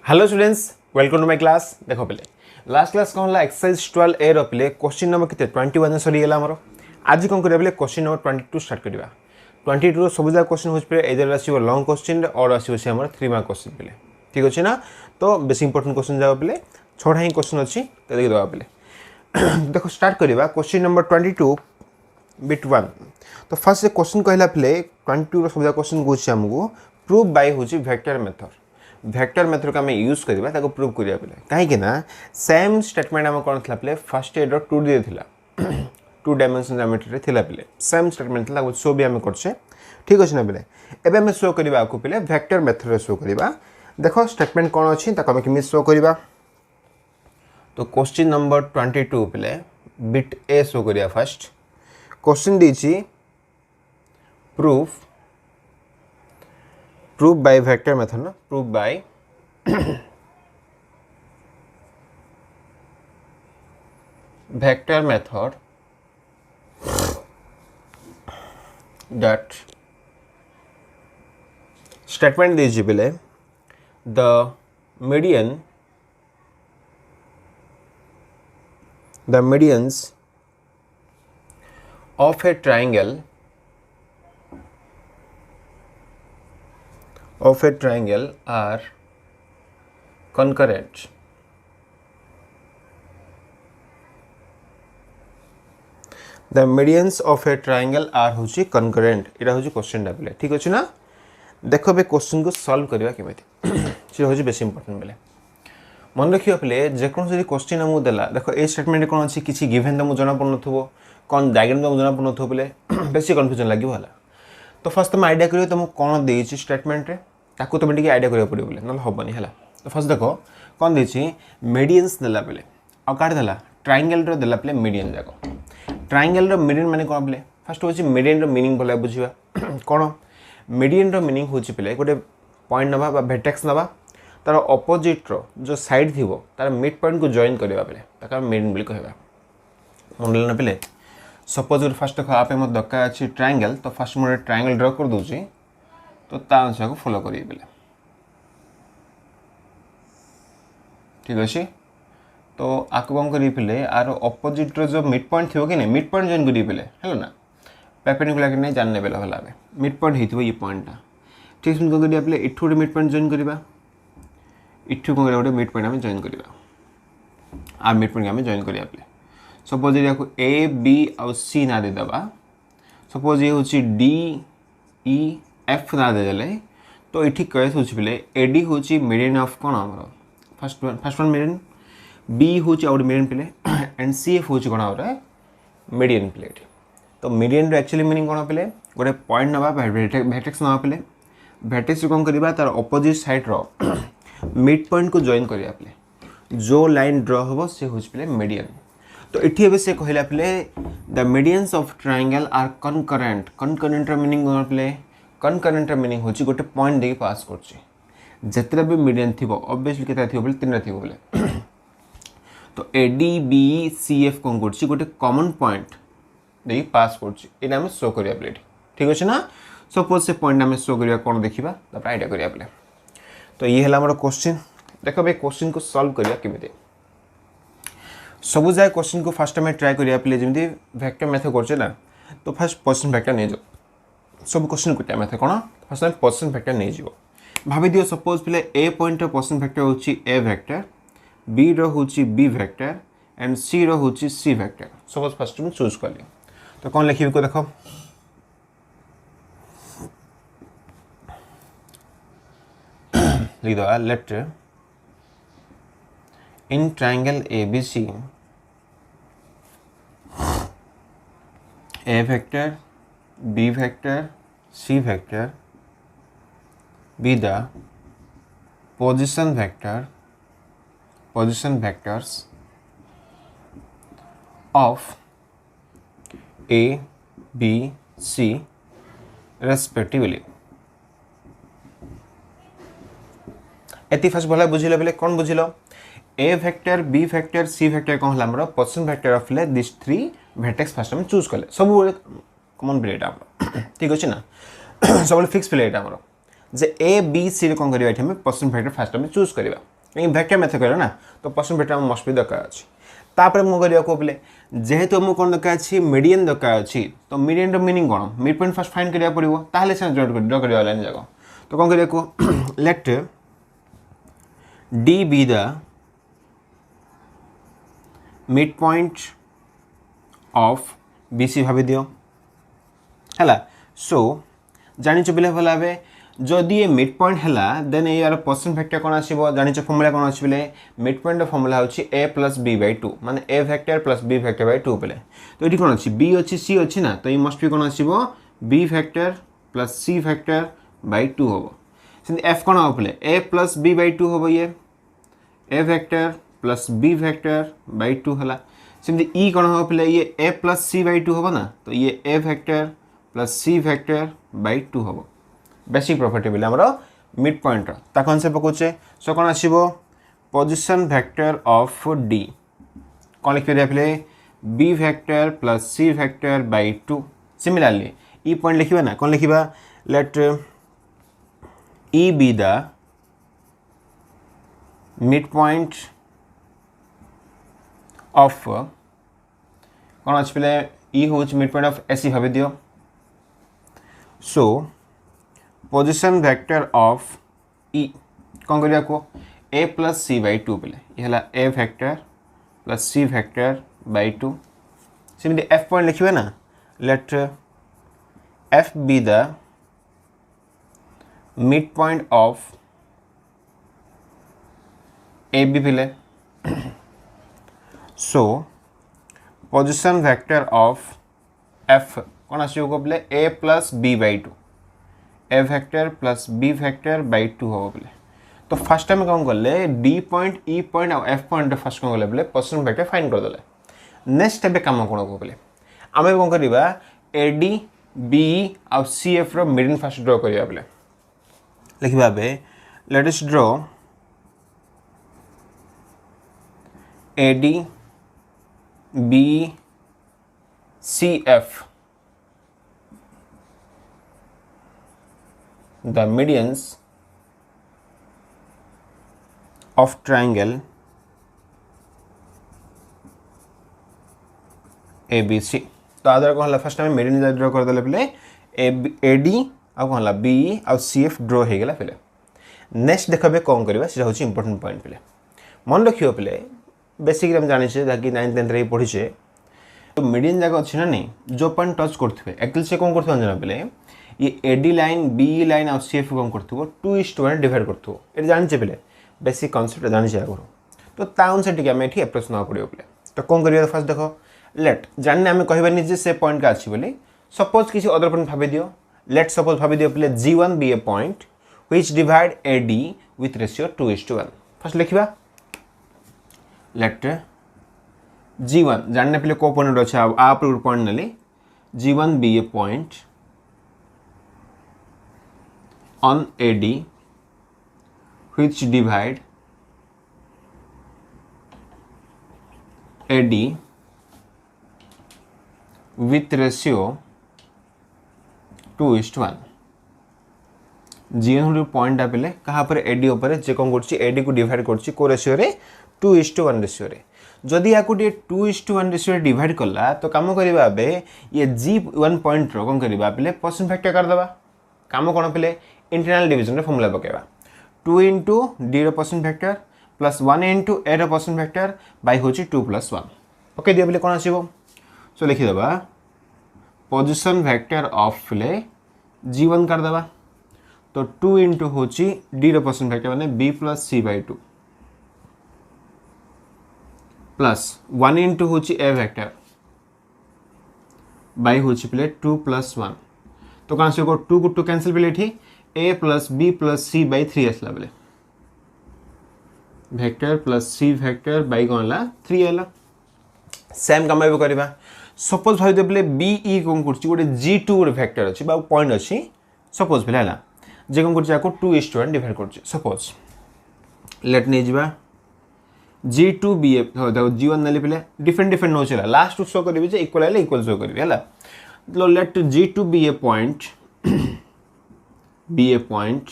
Hello students, welcome to my class. देखो पे last class कौन एक्सरसाइज 12 ए रे क्वेश्चन नंबर के 21 सरीगला आमर। आज कौन करें क्वेश्चन नंबर 22 स्टार्ट करवा। 22 सब जगह क्वेश्चन हो इधर आसो लंग क्वेश्चन और आसो 3 मार्क क्वेश्चन पे। ठीक अच्छे ना। तो बेस इंपोर्टेंट क्वेश्चन जाओ पे 6टा ही क्वेश्चन अच्छी देखिए देवा पे। देखो स्टार्ट करवा क्वेश्चन नंबर 22 बिट 1। तो फर्स्ट क्वेश्चन कहला पे 22 सब जगह क्वेश्चन कौन आमको प्रूव बाय हूँ वेक्टर मेथड। वेक्टर मेथड को आम यूज करवा प्रूव करिया पे कहीं सेम स्टेटमेंट आम कौन था पे फर्स्ट एड 2D था 2 डायमेंशन ज्योमेट्री थिला पे सेम स्टेटमेंट था शो भी आम करछे। ठीक अच्छे ना पे एबे आम शो करवा आपको पे वेक्टर मेथड शो करवा। देखो स्टेटमेंट कौन अच्छी आम केमी शो करवा। तो क्वेश्चन नंबर 22 पे बिट ए शो करिया। फर्स्ट क्वेश्चन दीची प्रूफ बाय वेक्टर मेथड ना proof by vector method that statement दीजिए पहले the medians of a triangle are concurrent. The medians of a triangle are होची concurrent। इरा होची क्वेश्चन डाबले। ठीक अछि ना। देखो बे क्वेश्चन को सॉल्व करबा केमिति से होची बेसी इंपोर्टेंट बेले मन रखियो पले जे कोन से क्वेश्चन हमु देला। देखो ए स्टेटमेंट कोन अछि किछि गिवन दमु जना पड़नथबो कोन डायग्राम दमु जना पड़नथबो बेले बेसी कंफ्यूजन लागि होला। तो फर्स्ट तुम आइडिया करियो तुम कोन देछि स्टेटमेंट रे ताकू तुम टिके आइडिया करियो पड़ियो बेले न होबनी हला। तो फर्स्ट देखो कोन देछि मीडियंस देला बेले आ काट देला ट्रायंगल रो देला बेले मीडियन जाको। ट्रायंगल रो मीडियन माने कोन बेले फर्स्ट होछि मीडियन रो मीनिंग भला बुझिबा। कोन मीडियन रो मीनिंग होछि बेले गोटे पॉइंट नबा बा वर्टेक्स नबा तार ऑपोजिट रो जो साइड थिबो तार मिड पॉइंट को जॉइन करबा बेले ताका मीडियन बोली कहबा। मन लेना बेले सपोज फर्स्ट देखो आप मत दरकार अच्छी ट्रायंगल। तो फर्स्ट मुझे ट्रायंगल ड्रॉ कर दूची तो ता अनुसार को फॉलो करिए बेले। ठीक अच्छे। तो आपको कौन करिए पे आर ऑपोजिट रो जो मिड पॉइंट थी कि नहीं मिड पॉइंट जॉइन करिए पे है ना परपेंडिकुलर कि नहीं जानने बेला भला मिड पॉइंट हो ये पॉइंटा। ठीक कौन करिए पे इठू गोटे मिड पॉइंट जॉइन करवा इठू कौन गोटे मिड पॉइंट आम जॉइन करवा आ मिड पॉइंट आम जॉइन करिया पे सपोज ये ए बी आउ सी ना देदबा। सपोज ये हूँ डी ई एफ ना देदेले तो ये कैसे हूँ पे एडी हूँ मीडियन ऑफ कौन आम फर्स्ट वन मीडियन बी हूँ आउट मीडियन प्ले एंड सी एफ हूँ कौन आउट मीडियन प्लेट। तो मीडियन एक्चुअली मीनिंग कौन पे गोटे पॉइंट नवा वर्टेक्स नवा पे वर्टेक्स कौन करवा तार ऑपोजिट साइड रो मिड पॉइंट को जॉइन करवा पे जो लाइन ड्रॉ हम से हूँ पे मीडियन। तो ये से कहला पे the medians of triangle are concurrent. Concurrent meaning कौन पे कनकरेंट मीनिंग हूँ गोटे पॉइंट देके पास कर जितने भी मीडियन थी ऑब्वियसली कितना थी बोले 3टा थी बोले। तो A D B C F कौन कर गोटे कॉमन पॉइंट दे पास कर आम शो करिया पे। ठीक अच्छे ना। सपोज से पॉइंट आम शो करिया कौन देखा आइडिया करिया पे। तो ये है हमारा क्वेश्चन। देखो भाई क्वेश्चन को सॉल्व करिया केमिति सब जाए क्वेश्चन को फास्ट आम ट्राए करिया पे जमी वेक्टर मेथड करछे ना। तो फास्ट पोजिशन वेक्टर नहीं जाओ सब क्वेश्चन को मेथड कौन फास्ट आम पोजिशन वेक्टर नहीं जाओ भाभी दियो। सपोज पे ए पॉइंट पोजिशन वेक्टर होची ए वेक्टर बी रो होची बी वेक्टर एंड सी रो होची सी वेक्टर। सपोज फर्स्ट में चूज कर ली तो कौन लिखिए को देखो लिख दो let in triangle A B C A vector B vector C vector be the position vectors of A, B, C respectively। एति फर्स्ट भला बुझिल बेले कौन बुझिल A vector B vector C vector कौन हला हमर position vector of this 3 vertex first हम चूज कले सब कॉमन प्लेट हमर। ठीक अछि ना सब फिक्स प्लेट हमर जे ए बी सी रे कौन करवा पोजिशन वेक्टर फर्स्ट हम चूज करवा। कहीं वेक्टर मेथड कर ना तो पर्सन वेक्टर हम मस्ट भी दरकार अच्छी तापर मो करिया को बोले जेहेतु हमको कौन दरकार अच्छी मीडियन दरकार अच्छी तो मीडियन मीनिंग कौन मिड पॉइंट फर्स्ट फाइंड करिया पड़िबो ताहले से ड्रा करिया लाइन जागो तो कौन करिया को let D be the mid point of BC भाभी दियो हैला सो जानिच बिले भला बे जदि ये मिड पॉइंट हैला देन यार पर्सन वेक्टर कोन आसीबो जानिच फॉर्मूला कोन आसी बिले मिड पॉइंट रो फॉर्मूला होची a + b/2 माने a वेक्टर + b वेक्टर / 2 बिले तो एठी कोन अछि b अछि c अछि ना तो ये मस्ट बी कोन आसीबो b वेक्टर + c वेक्टर / 2 होबो सिंध f कोन हो बिले a + b/2 होबो ये a वेक्टर + b वेक्टर / 2 हला सिंध e कोन हो बिले ये a + c/2 होबो ना तो ये a वेक्टर + c वेक्टर / 2 होबो बेसिक प्रॉपर्टी बिले हमरो मिड पॉइंट ता कॉन्सेप्ट पकोचे सो कोन आसीबो पोजीशन वेक्टर ऑफ d कोन लिख दिया पहले b vector + c vector / 2 similarly e point लिखिबा ना कोन लिखिबा let e be the mid point of कोन अछि पहले e होच मिड पॉइंट ऑफ ac भाबे दियो so position vector of e कौन करिया को a + c/2 पहले ये हला a vector + c vector / 2 similarly f point लिखिबे ना let f be the mid point of a b पहले so position vector of f कौन आसीबो को पहले a + b/2 a vector + b vector / 2 हो बोले तो फर्स्ट टाइम कौन करले d पॉइंट e पॉइंट और f पॉइंट फर्स्ट कौन करले बोले पर्सन वेक्टर फाइंड कर देले नेक्स्ट स्टेप काम कोन को बोले आमे कोन करबा ad be और cf रो मीडियन फर्स्ट ड्रा करिया बोले लिखबा बे let us draw ad b cf the medians of triangle ABC तो आदर को हला फर्स्ट टाइम मीडियन ड्रा कर देले पले AD आ को हला BE आ CF ड्रा हे गेला पले नेक्स्ट देखबे कोन करबा सेटा होची इंपोर्टेंट पॉइंट पले मन रखियो पले बेसिकली हम जानि छे ताकि 9th 10th रे पढी छे तो मीडियन जगह अछि ना नहीं जो पॉइंट टच करथबे एक्चुअली से कोन करथबे जाना पले ये AD लाइन BE लाइन और CF कौन करथबो 2:1 डिवाइड करथबो ए जानि छे पले बेसिक कांसेप्ट जानि छे आगरो तो ताउन से टिके हम एठी अप्रोच ना पड़ियो पले तो कोन करियो फर्स्ट देखो लेट जानने हमें कहबानी जे से पॉइंट का अछि बोली सपोज किसी अदर पॉइंट भाबे दियो लेट सपोज भाबे दियो पले G1 be a point which divide AD with ratio 2:1 first लिखिबा लेट G1 जानने पले को पॉइंट अछि आप पॉइंट नली G1 be a point on AD which divide AD with ratio 2:1 G1 point आपले कहा पर AD ऊपर जे कोन करछि AD को डिवाइड करछि को रेशियो रे 2:1 रेशियो रे जदि याकू 2:1 रेशियो रे डिवाइड करला तो काम करबा बे ये G1 पॉइंट रो कोन करबा आपले पर्सन फैक्टर कर दबा काम कोन आपले इंटरनल डिवीजन रे फॉर्मूला पकेबा 2 into d रो पर्सन फैक्टर प्लस 1 into a रो पर्सन फैक्टर बाय होची 2 + 1 ओके दिया बोले कोन आसीबो सो लिखि दबा पोजीशन वेक्टर ऑफ ले G1 कर दबा तो 2 into होची d रो पर्सन फैक्टर माने b + c/2 प्लस 1 into होची a वेक्टर बाय होची प्ले 2 + 1 तो कहां से को 2 को 2 कैंसिल प्ले थी a + b + c/3 असला बोले vector plus c vector by कोनला 3 आला सेम काम भी करबा सपोज भाई दे बोले be कोन करछि गोटे G2 रे वेक्टर अछि बा पॉइंट अछि सपोज भेला हला जे कोन करछि आको 2:1 डिवाइड करछि सपोज लेट ने जिबा G2 be देखो G1 नले पले डिफरेंट नो चला लास्ट टू शो करबी जे इक्वल आले इक्वल शो करबी हला तो late G2 be a point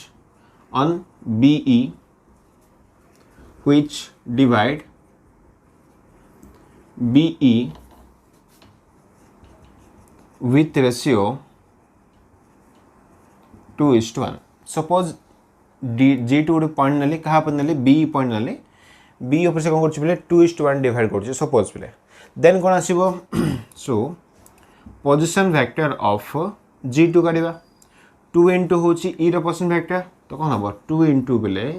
on BE which divide BE with ratio 2:1. Suppose G2 गोटे पॉइंट नेली क्या नेली B पॉइंट नेली B ऊपर से कौन कर 2:1 डिवाइड कर सपोज पे देन कौन आसो so position vector of G2 काढ़ा 2 इंटू हूँ E पोजिशन वेक्टर तो कौन हम 2 इंटू बेले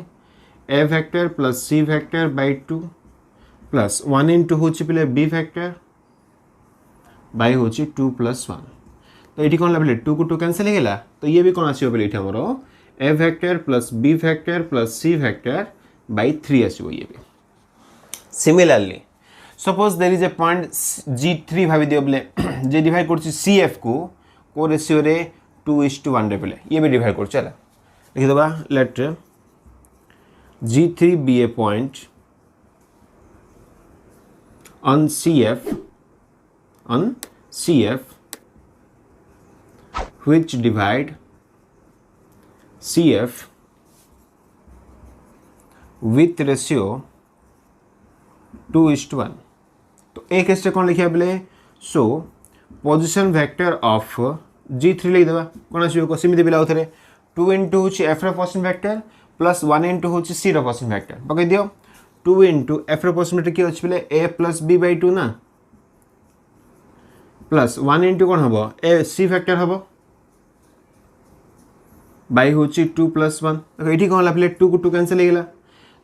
A vector plus C vector by 2 plus 1 into हूँ पे B वेक्टर बाय हूँ 2 + 1 तो ये कौन बोले 2 को 2 कैंसिल हो गला तो ये भी कौन आसो बोले ये आमर A vector plus B vector plus C vector by 3 आसो ये भी similarly suppose there is a point G3 भाभी दियो बोले जे डिवाइड कर CF को रेशियो रे 2:1 रे बोले ये भी डिवाइड कर चला लिख दबा late G3 be a point on CF which divide CF with ratio 2:1 तो एक ऐसे कौन लिखा बोले so position vector of G3 लिख देवा कौन आसो सेमती पिला उथरे 2 इंटू हूँ F position vector plus 1 into हूँ C पोजिशन वेक्टर पकई दियो 2 इंटू F पोजिशन वेक्टर किए अच्छे बोले A प्लस B बाय 2 ना प्लस 1 इंटू कौन हम A C वेक्टर हम बाय हूँ 2 + 1 ये कौन है 2 को 2 कैंसिल हो गला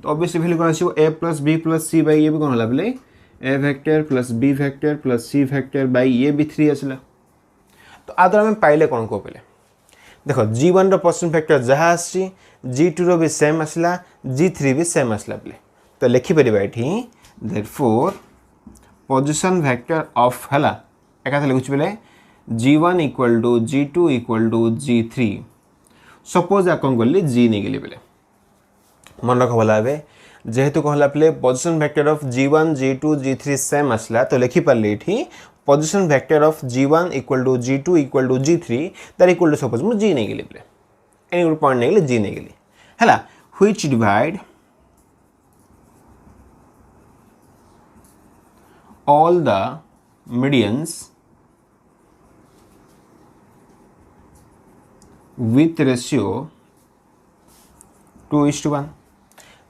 तो ऑब्वियसली वैल्यू कौन आसो A plus B plus C by ये भी कौन है बोले A vector plus B vector plus C vector by ये भी 3 आसला तो आदर आम पाइले कौन को पे देख G1 पोजिशन वेक्टर जहाँ आसी G2 भी सेम आसला G3 भी सेम आसला बोले तो लिखिपर ये देयरफॉर पोजिशन वेक्टर ऑफ है एक लिखुच बोले G1 = G2 = G3 सपोज आ कौन कली G नहीं गली बोले मन रख भला जेहेतु कहला पे position vector of G1 G2 G3 same आसला तो लिखिपारे ये position vector of G1 = G2 = G3 that equal to suppose मुझे G नहीं गली बोले एनी गोटे पॉइंट नहीं गली G नहीं गली है which divide all the medians with ratio 2:1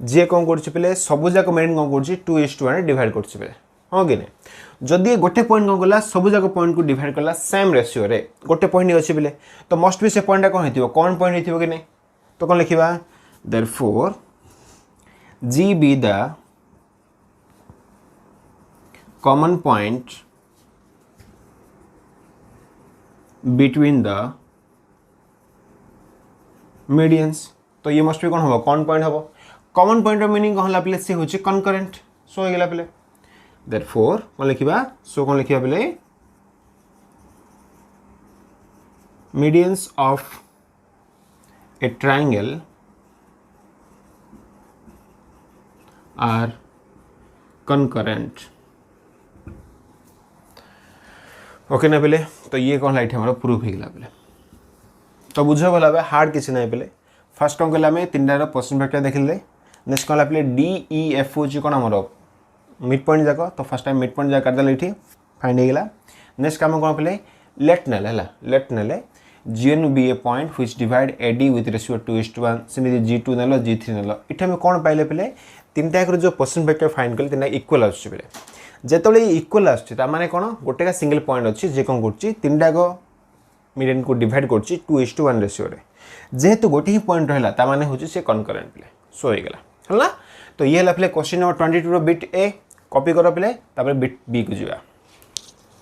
जी कौन कर सबूक मेडियन कौन कर 2:1 डिवाइड कर हाँ कि नहीं जदि गोटे पॉइंट कौन कला सबूक पॉइंट को डिवाइड कला सेम रेशियो रे गोटे पॉइंट अच्छे बोले तो मस्ट भी से पॉइंटा कौन हो कौन पॉइंट हो कि नहीं तो कौन लिखा therefore G be the common point between the medians तो ये मस्ट भी कौन हम कौन पॉइंट हम कॉमन पॉइंट मीनिंग कौन है पे सी हूँ कनकरेंट सो हो गला पे देयरफॉर कौन लिखा सो कौन लिखा पे medians of a triangle are concurrent okay ना पे तो ये कौन लाइट हमारा प्रूफ हो गला पे तो बुझ भला हार्ड किसी ना पे फास्ट कौन कला तीन टार पोजिशन वेक्टर देखिले नेक्स्ट कौन पे DEF हूँ कौन आमर मिड पॉइंट जाक तो फर्स्ट टाइम मिड पॉइंट जाक काटिदेले ये फाइंड होगा नेक्स्ट आम कौन पे लेफ्ट नेले लेफ्ट नेले G1 be a point which divide AD with ratio 2:1 सेमती G2 नेल G3 नेल ये आम कौन पाइले पे तीन टाक जो पोजिशन वेक्टर फाइंड कले तीन इक्वल आसुचे पे जिते इक्वल आसने कौन गोटे का सिंगल पॉइंट अच्छी जे कौन कर तीन टाक मीडियन को डिवाइड कर 2:1 रेशियो जेहेतु गोटे ही पॉइंट रहा ताने हूँ सी कनकरेंट पे सो होगा है तो ये है पे question number 22 bit A copy कर पे बिट बी को जावा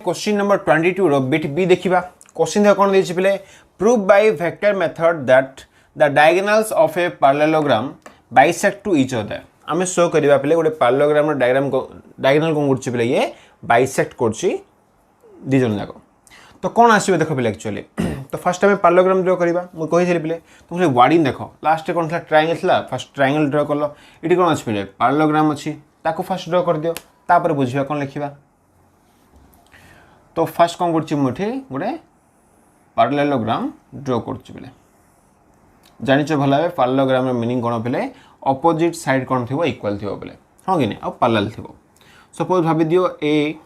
क्वेश्चन नंबर 22 बिट बी देखा क्वेश्चन देख कौन देखिए पे prove by vector method that the diagonals of a parallelogram bisect to each other आम शो करवा पे गोटे पैरेललोग्राम डायग्राम डायगोनल कौन कर ये बाइसेक्ट कर जन जाक तो कौन आसो देख पे एक्चुअली तो फर्स्ट आम पैरेललोग्राम ड्र करवा मुझे कही पे तुम खाली वार्डिंग देख लास्ट कौन था ट्रायंगल था फर्स्ट ट्रायंगल ड्र कल ये कौन अच्छे पैरेललोग्राम अच्छी ताको फर्स्ट ड्र कर दियो तापर बुझा कौन लिखा तो फर्स्ट कौन कर मुझे गोटे पैरेललोग्राम ड्र कर जानिच भल भाव पैरेललोग्राम मीनिंग कौन पे अपोजिट साइड कौन थी इक्वल थी बोले हाँ कि नहीं आ पैरेलल थी सपोज भाभी दियो A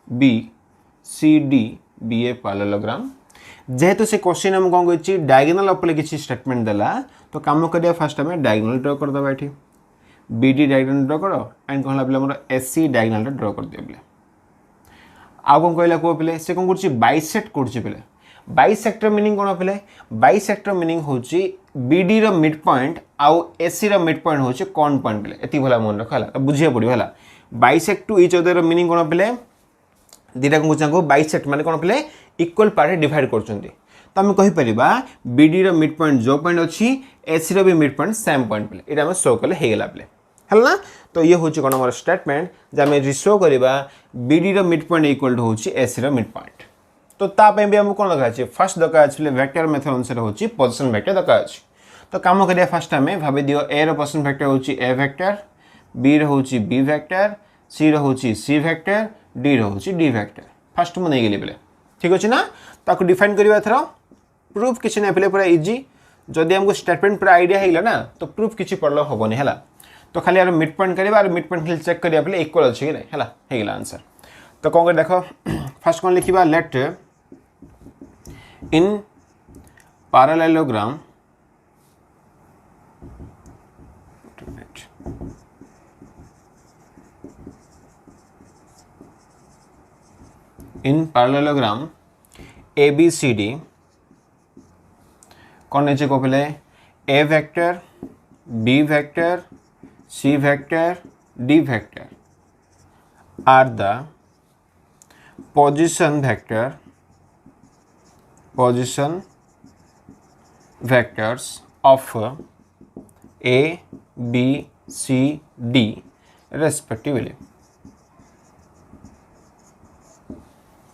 B C D be a parallelogram जेहेतु से क्वेश्चन हम कौन कही डायगोनल उपले किसी स्टेटमेंट देला तो काम करिया फास्ट आम डायगोनल ड्र करदे ये बी डी डायगोनल ड्र कर एंड कौन है मोर एस सी डायगोनल ड्र कर दिए बोले आउ कौन कहला कौ पे से कौन कर बाइसेक्ट कर बाइसेक्टर मीनिंग कौन पे बाइसेक्टर मीनिंग हूँ बीडी रो मिड पॉइंट आउ एसी रो मिड पॉइंट हूँ कौन पॉइंट पे ये भला मन रख है बुझे पड़ो है bisect to each other meaning कौन पे दीटा कौन को बाइसेक्ट माने कौन पे इक्वल पार्ट डिवाइड कर तो आम कहीपर बीडी रो मिड पॉइंट जो पॉइंट अच्छी एसी रो भी मिड पॉइंट सेम पॉइंट पे ये शो कले होगला पे है ना तो ये हूँ कौन मोर स्टेटमेंट जब शो करवा बीडी रो मिड पॉइंट इक्वल टू हूँ एसी रो मिड पॉइंट तो ताप भी आमको कौन दरकार फास्ट दरकार अच्छे वेक्टर मेथड अनुसार हूँ पोजिशन वेक्टर दरकार अच्छे तो कम करिया फास्ट आम भाई दियो ए रो पोजिशन वेक्टर हूँ ए वेक्टर बी रो हूँ बी वेक्टर सी रो हूँ सी वेक्टर डी रो हूँ डी वेक्टर फास्ट मुझे नहीं गली ठीक अच्छे ना ताको डिफाइन करवा थर प्रूफ किसी ना पे पूरा इजी जदि आमको स्टेटमेंट पूरा आइडिया है ना तो प्रूफ किसी पढ़ल हेनी है तो खाली यार मिड पॉइंट करवा मिड पॉइंट खाली चेक करिया इक्वल अच्छे कि नहीं है आंसर तो कौन कर देख फास्ट कौन लिखा लेट in parallelogram ABCD कौन नीचे को पहले A vector B vector C vector D vector are the position vectors of A, B, C, D respectively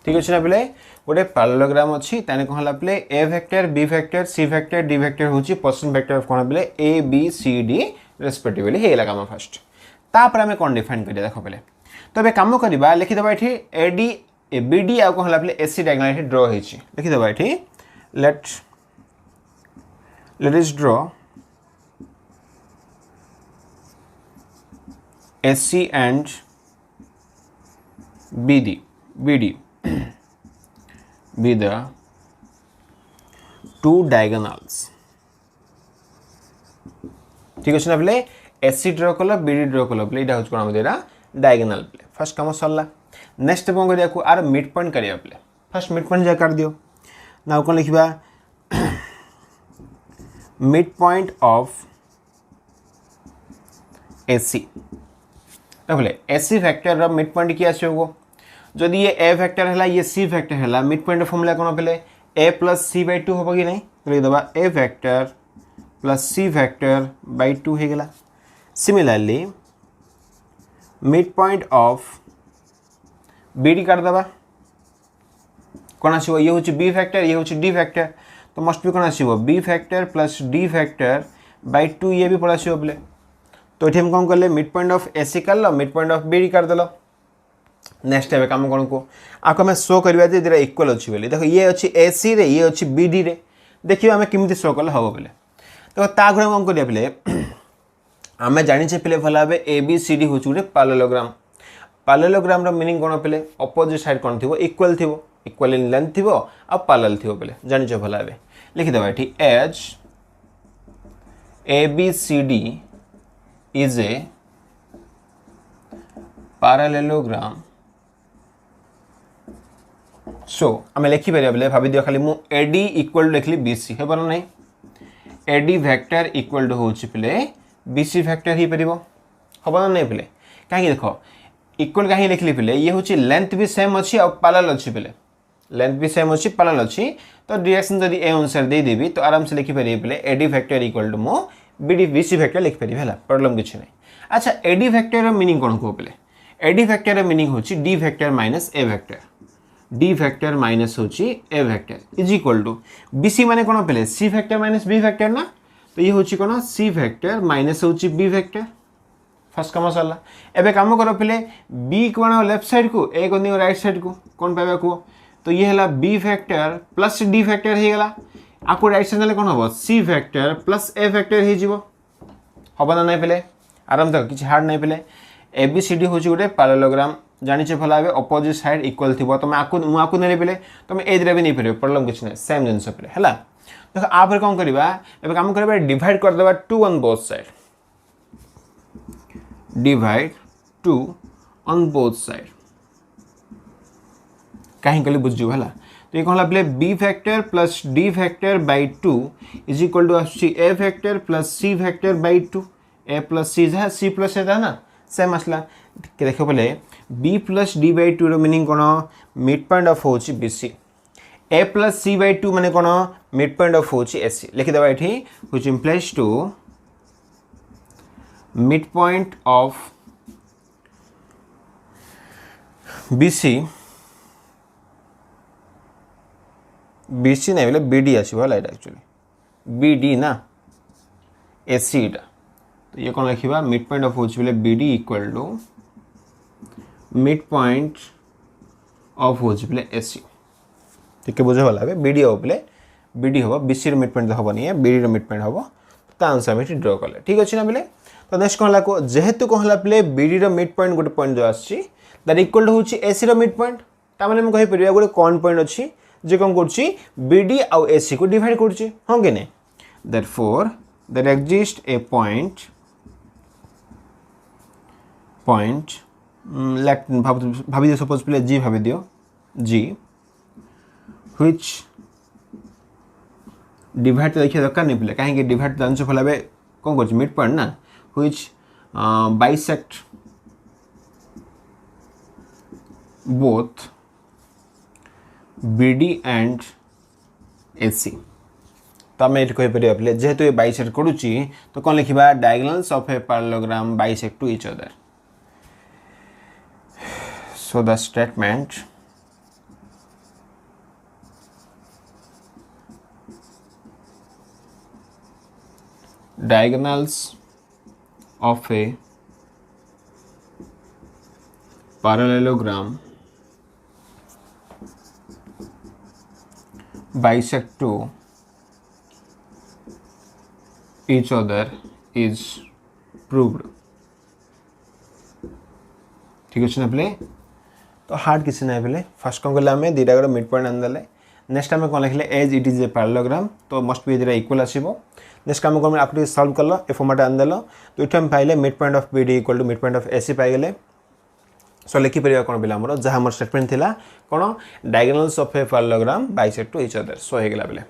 ठीक अच्छे ना पे गोटे पैरेललोग्राम अच्छी ताने कौन है पे A vector B vector C vector D vector हूँ पोजिशन वेक्टर ऑफ कौन पे A B C D respectively होगा कम फास्ट तापर आम कौन डिफाइन करिया देख पे तो ये कम करवा लिखिदेवा ये A D A B D आउ कौन है एसी डायगोनल ड्र हो लिखिदेवा ये let us draw AC and BD be the two diagonals ठीक अच्छे ना पे एसी ड्र कल बीडी ड्र कल पे यहाँ हूँ कौन डायगोनल पे फास्ट कम सरला नेक्स्ट स्टेप कौन करिया आर मिड पॉइंट करिया पे फास्ट मिड पॉइंट जा कर दियो ना कौन लिखा मिड पॉइंट ऑफ एसी बोले एसी वेक्टर मिड पॉइंट किए आसो जदि ये ए वेक्टर है ये सी वेक्टर है मिड पॉइंट फॉर्मूला कौन पे ए प्लस सी बै टू हम कि नहीं तो ये दबा A vector plus C vector by two हो गला similarly mid point of BD कर दबा कौन आसो ये हूँ बी वेक्टर ये हूँ डी वेक्टर तो मस्ट भी कौन आसो B vector plus D vector by two ये भी पड़ा आसो बोले तो ये कौन कले मिड पॉइंट ऑफ एसी कर लो मिड पॉइंट ऑफ बीडी कर देल नेक्स्ट टाइम कम कौन को आपको आम शो करवा जो इक्वल अच्छी बोले देखो ये अच्छी एसी रे ये अच्छी बीडी रे देखिए आम केमी शो कले हम बोले देखो ता घर कौन करिया पे आम जाने पे भल भाव ए बी सी डी हूँ गोटे पैरेललोग्राम रो मीनिंग कौन पे अपोजिट साइड कौन थी इक्वल थी इक्वल इन लेंथ थी आ पैरेलल थी बोले जानिच भल भाव लिखिदेवा ये as A B C D is a parallelogram so आम लिखिपर बोले भाव दियो खाली मु एडी इक्वल लिखली बीसी हे ना नहीं एडी वेक्टर इक्वल टू हूँ पे बीसी वेक्टर ही पार हम ना नहीं पे कहीं देख इक्वल कहीं लिखली पे ये हूँ लेंथ भी सेम अच्छी और पैरेलल अच्छी पे लेंथ भी सेम अच्छी पैरेलल अच्छी तो डायरेक्शन जब ए अनुसार देदेवी तो आराम से लिखिपर पे एडी वेक्टर इक्वल टू मो बीडी बीसी वेक्टर लिखिपर है प्रॉब्लम किसी नहीं अच्छा एडी वेक्टर मीनिंग कौन कह पे एडी वेक्टर मीनिंग हूँ D vector minus A vector D vector minus हूँ A vector is equal to BC माने कौन पे C vector minus B vector ना तो ये हूँ कौन सी वेक्टर माइनस हूँ बी वेक्टर फर्स्ट कम सरला एबे कम कर पे बी कौन लेफ्ट साइड को ए कौन राइट साइड को कौन पाइबा को तो ये है B vector plus D vector हो गला आपको राइट साइड कौन हम C vector plus A vector हम ना नहीं पे आराम तक किसी हार्ड नहीं पे ABCD हूँ गोटे पैरेललोग्राम जानिचे भल भाव अपोजिट साइड इक्वल थी तुम आपको नहीं पे तुम एजरे भी नहीं पार प्रॉब्लम किसी ना सेम जिनस पे है देख आप कौन करवा ए कम कर डिवाइड करदे 2 on both side divide 2 on both side कहीं कल बुझे है तो ये कौन है B factor plus D factor by 2 is equal to A factor plus C factor by 2 A plus C जहाँ सी प्लस है ना सेम आसला देख बोले B plus D by 2 meaning कौन मिड पॉइंट ऑफ हो B C A plus C by 2 माने कौन मिड पॉइंट ऑफ हो ए सी लिखिदेवा ये which implies to mid point of BC BC नहीं बोले BD आसो है एक्चुअली BD ना AC टा तो ये कौन लिखा मिड पॉइंट ऑफ बोले BD equal to mid point of बोले AC ठीक है बुझे वाला BD हम बोले BD हम BC मिड पॉइंट हम नहीं BD मिड पॉइंट हम तो आंसर आम ड्र कले ठीक अच्छे ना बोले तो नेक्स्ट कौन है जेहेतु कौन है बोले BD मिड पॉइंट गोटे पॉइंट जो आसी दैट इक्वल टू होची AC रो मिड पॉइंट तामाने हम कहि परिया गोटे कौन पॉइंट अछि जे कौन करछि BD आउ AC को डिवाइड करछि हां कि नै therefore there exist a point let भाबी दियो सपोज प्ले G भाबी दियो G व्हिच डिवाइड तो देखिए दरकार नहीं प्ले कहीं डिवाइड तो आंसर फलाबे कौन करछि मिड पॉइंट ना which bisect both BD and AC तो आम ये कहीपर जेहेतु ये बाइसेक्ट करुच्ची तो कौन लिखा diagonals of a parallelogram bisect to each other so the statement diagonals of a parallelogram bisect to each other is proved ठीक अच्छे ना पे तो हार्ड किसी ना पे फर्स्ट कौन कले आम दुटा मिड पॉइंट आनदे नेक्स्ट आम कौन लिखले as it is a parallelogram तो मस्ट बी एजरा इक्वल आसो नेक्स्ट आम कौन आपको सॉल्व कल ए फॉर्मेट आनदेल तो ये पाइले mid point of BD equal to mid point of AC पाइले सो लिखिपर कौन पे आमर जहाँ आम स्टेटमेंट थिला कौन diagonals of a parallelogram bisect to each other so होगा बेले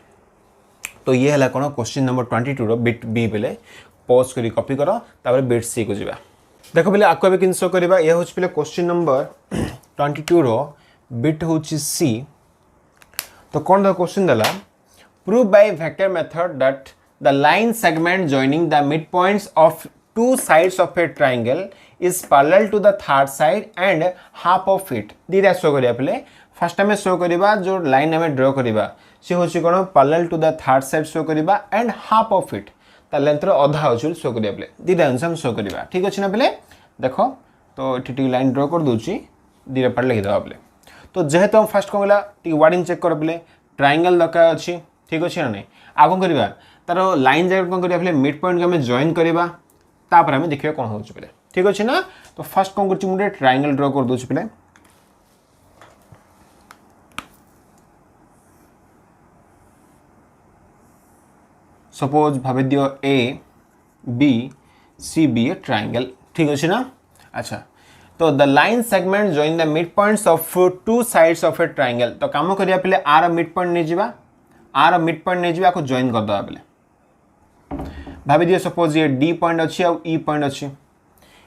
तो ये है कौन क्वेश्चन नंबर 22 रो बिट बी बेले पॉज करी कॉपी कर तापर बिट सी को जावा देख बेले आपको किन शो करवा यह हूँ पे क्वेश्चन नंबर 22 रो बिट हूँ सी तो कौन द क्वेश्चन देला prove by vector method that the line segment joining the mid points of two sides of a triangle is parallel to the third side and half of it दीटा show करिया पले first आम show करवा जो line आम ड्र करवा सी हूँ कौन parallel to the third side show करवा and half of it ता लेंथ अधा अच्छे शो करिया पले दीटा जिन आम शो करवा ठीक अच्छे ना पे देख तो ये लाइन ड्र कर दूसरी दीटा पार्ट लिखिदेवा पे तो जेहेतु हम फास्ट कौन है वार्डिंग चेक कर पे ट्रायंगल दरकार अच्छी ठीक अच्छे ना नहीं आ कौन करवा तार लाइन जगह कौन करवा मिड पॉइंट को आम जॉइन करवा तापर आम देखिए कौन हो पे ठीक अच्छे ना तो फास्ट कौन कर ट्रायंगल ड्र कर दूसरी पे सपोज भाव दियो A B C be a triangle ठीक अच्छे ना अच्छा तो the line segment join the mid points of two sides of a triangle तो काम करिया पे आर मिड पॉइंट नहीं जावा आर मिड पॉइंट नहीं जावा को जॉइन कर दवा पे भाभी दिए सपोज ये डी पॉइंट अच्छी और ई पॉइंट अच्छी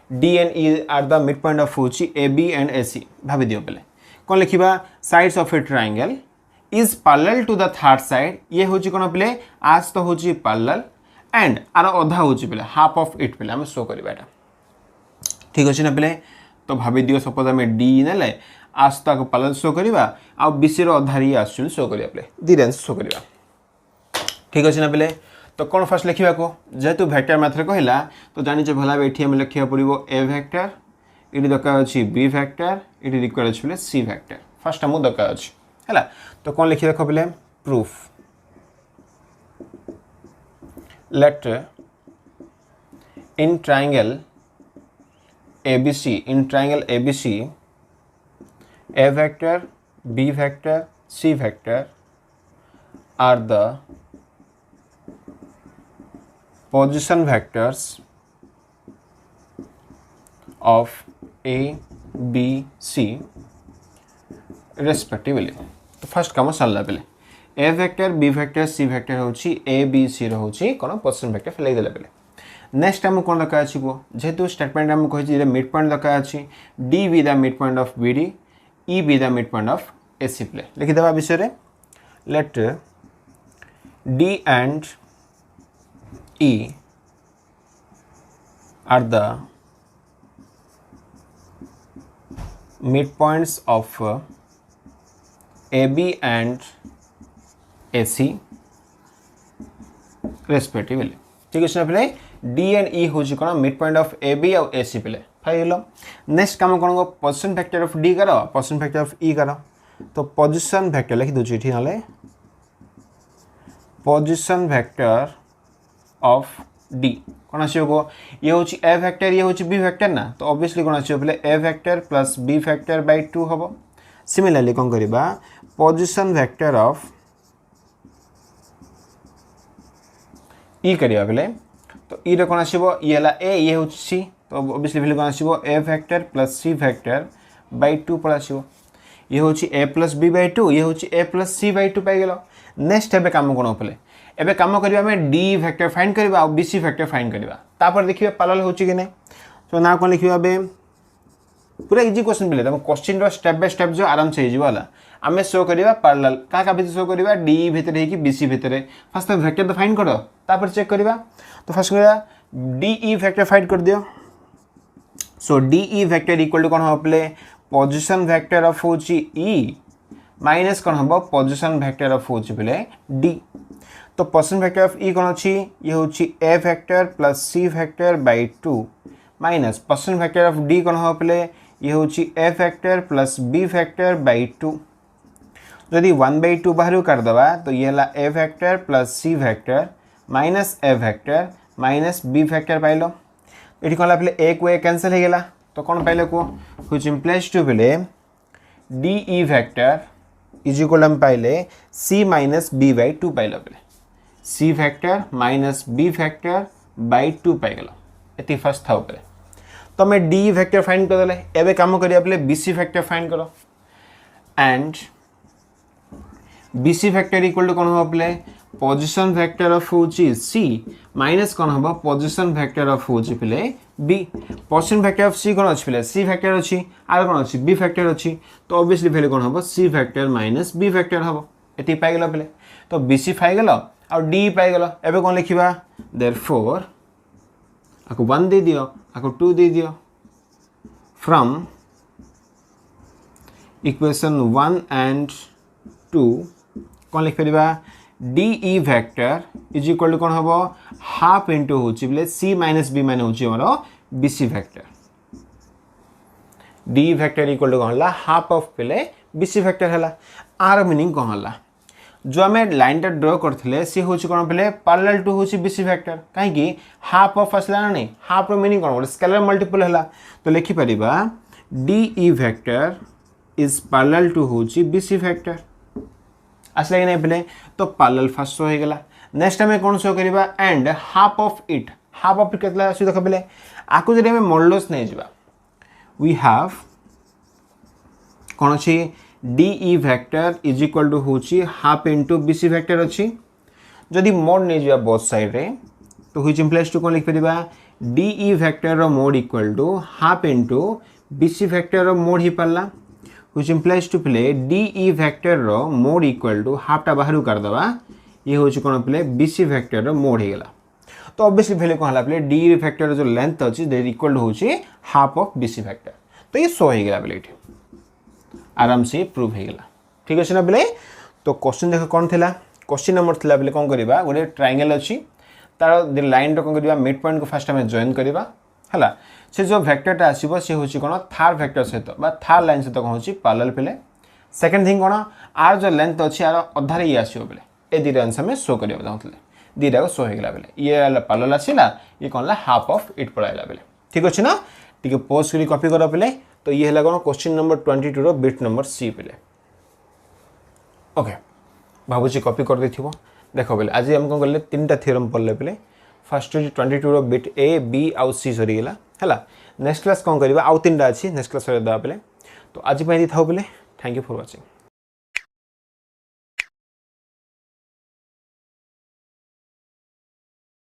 D and E are the mid point of होची ए बी एंड ए सी भाभी दियो पे कौन लिखा sides of a triangle is parallel to the third side ये हूँ कौन पे आज तो हूँ पैरेलल एंड आर अधा हूँ पे हाफ ऑफ इट पे आम शो करवा ठीक अच्छे ना पे तो भाभी दियो सपोज आम डी ने आज तो पैरेलल शो करवा आ बीसी अधा ही आस शो करवा पे दीटा शो करवा ठीक अच्छे ना पे तो कौन फास्ट लिखा को जेहेतु वेक्टर मैथ्रे कहला तो जानी भला ये आम लिखा पड़ो ए वेक्टर ये दरकार अच्छी बी वेक्टर ये रिक्वायर अच्छे सी वेक्टर फास्ट आमको दरकार अच्छी है तो कौन लिखी देख पे proof late in triangle ABC, A vector, B vector, C vector are the position vectors of A, B, C respectively. तो फर्स्ट काम सरला बेले A vector B vector C vector होची ए बी सी रो होची कोन पोजीशन वेक्टर फेलै देला बेले next हम कोन दका अछि को जेतु स्टेटमेंट हम कहि जे मिड पॉइंट दका अछि D be the mid point of BD E be the mid point of AC प्ले लिखि देबा विषय रे let D and E are the midpoints of AB and AC respectively. ठीक है पे D and E हूँ कौन मिड पॉइंट ऑफ AB और AC पे फाइल नेक्स्ट काम कौन को पोजीशन वेक्टर ऑफ D करो पोजीशन वेक्टर ऑफ E करो तो पोजीशन वेक्टर लिखि दूची ठीक नाले पोजीशन वेक्टर ऑफ D कौन आसियो को ये होची A वेक्टर ये होची B वेक्टर ना तो ऑब्वियसली कौन आसियो पहले A vector plus B vector by 2 हबो सिमिलरली कौन करिबा पोजीशन वेक्टर ऑफ E करिया पहले तो E रे कौन आसियो ये हला A ये होची C तो ऑब्वियसली पहले कौन आसियो A vector plus C vector by 2 पर आसियो ये होची A प्लस B बाय 2 ये होची A प्लस C बाय 2 पाई गेलो नेक्स्ट एबे काम कोन पहले एबे काम करिबा में D वेक्टर फाइंड करिबा और BC वेक्टर फाइंड करिबा तापर देखिबा पैरेलल होची कि नै तो ना कोन लिखिबा बे पूरा इजी क्वेश्चन बिले तम क्वेश्चन रो स्टेप बाय स्टेप जो आराम से हिजो वाला हमें शो करिबा पैरेलल का भीतर शो करिबा D भीतर है कि BC भीतर है फर्स्ट वेक्टर तो फाइंड करो तापर चेक करिबा तो फर्स्ट करिबा DE वेक्टर फाइंड कर दियो सो DE वेक्टर इक्वल टू कोन हो प्ले पोजीशन वेक्टर ऑफ होची E माइनस कोन हो पोजीशन वेक्टर ऑफ होची प्ले D तो पोजीशन वेक्टर ऑफ E कोन अछि ये होछि A vector plus C vector by 2 minus position vector of D कोन हो प्ले ये होछि A vector plus B vector by 2 यदि 1/2 बाहर कर दबा तो ये हला A vector plus C vector minus A vector minus B vector पाइलो एठी कोन प्ले A को A कैंसिल हे गेला तो कोन पाइलो को व्हिच इंप्लाइज टू प्ले DE वेक्टर इज इक्वल हम पाइले C माइनस B बाय 2 पाइलो प्ले C vector minus B vector by 2 पाई गेलो एती फर्स्ट था ऊपर तो मैं D वेक्टर फाइंड कर देले एबे काम करिया पले BC वेक्टर फाइंड करो and BC vector equal to कोन हो पले पोजीशन वेक्टर ऑफ होची C माइनस कोन हो पोजीशन वेक्टर ऑफ होची पले B position vector of C कोन अछि पले C वेक्टर अछि आर कोन अछि B वेक्टर अछि तो ऑब्वियसली पहले कोन हो C vector minus B vector हो एती पाई गेलो पले तो BC पाई गेलो और D पाई गेलो एबे कोन लिखिबा देयरफॉर आको 1 दे दियो आको 2 दे दियो फ्रॉम इक्वेशन 1 एंड 2 कोन लिख परिबा DE vector is equal to कोन हबो हाफ इनटू होची बले C माइनस B माने होची हमरो BC vector DE vector equal to कोन हला हाफ ऑफ पले BC वेक्टर हला आर मीनिंग कोन हला जो हमें लाइन टा ड्रॉ करथिले सी होची कोन पले पैरेलल टू होची BC वेक्टर काहे कि हाफ ऑफ असला नहीं हाफ रो मीनिंग कोन स्केलर मल्टीपल हला तो लिखि परिबा DE vector is parallel to होची BC वेक्टर असला कि नहीं पले तो पैरेलल फर्स्ट हो गेला नेक्स्ट हमें कोन शो करिबा एंड हाफ ऑफ इट केतला सी देख पले आकु जदि हमें मॉडुलस नहीं जिबा वी हैव कोन अछि DE vector is equal to होची हाफ इनटू BC वेक्टर अछि जदि मोड नहीं जिबा बोथ साइड रे तो व्हिच इंप्लाइज टू कोन लिख परिबा DE वेक्टर रो mod equal to half into BC vector रो मोड ही पल्ला व्हिच इंप्लाइज टू प्ले DE वेक्टर रो मोड इक्वल टू हाफ टा बाहर कर दबा ये होची कोन प्ले BC वेक्टर रो मोड हे गेला तो ऑब्वियसली पहले कोन हला प्ले DE वेक्टर जो लेंथ अछि दैट इक्वल होची हाफ ऑफ BC वेक्टर तो ये शो हे गेला प्ले आराम से प्रूव हो गला ठीक अछि ना बेले तो क्वेश्चन देखो कोन थिला क्वेश्चन नंबर थिला बेले कोन करिबा गोटे ट्रायंगल अछि तार लाइन रो कोन करिबा मिड पॉइंट को फर्स्ट हमें जॉइन करिबा हला से जो वेक्टर टा आसीबो से होची कोन थार वेक्टर सहित बा थार लाइन सहित कोन होची पैरेलल पेले सेकंड थिंग कोन आर जो लेंथ अछि आर अधारे ही आसीबो बेले ए दिरे आंसर में शो करिबा जाउतले दुईटा शो होगा बेले ये पैरेलल आसला ये कौन हाफ ऑफ इट पड़ाइला बेले ठीक अच्छे ना टी पोज कर कॉपी कर पे तो ये है कौन क्वेश्चन नंबर 22 रो बिट नंबर सी पे ओके भावुँ कॉपी कर देथिबो देखो बेले आज हम कौन कले 3टा थ्योरम पढ़ले पे फर्स्ट 22 रो बिट ए बी आउ सी सरीगला है नेक्स्ट क्लास कौन करवा आउ 3टा अच्छी नेक्स्ट क्लास दे पे तो आज था पे थैंक यू फॉर वाचिंग।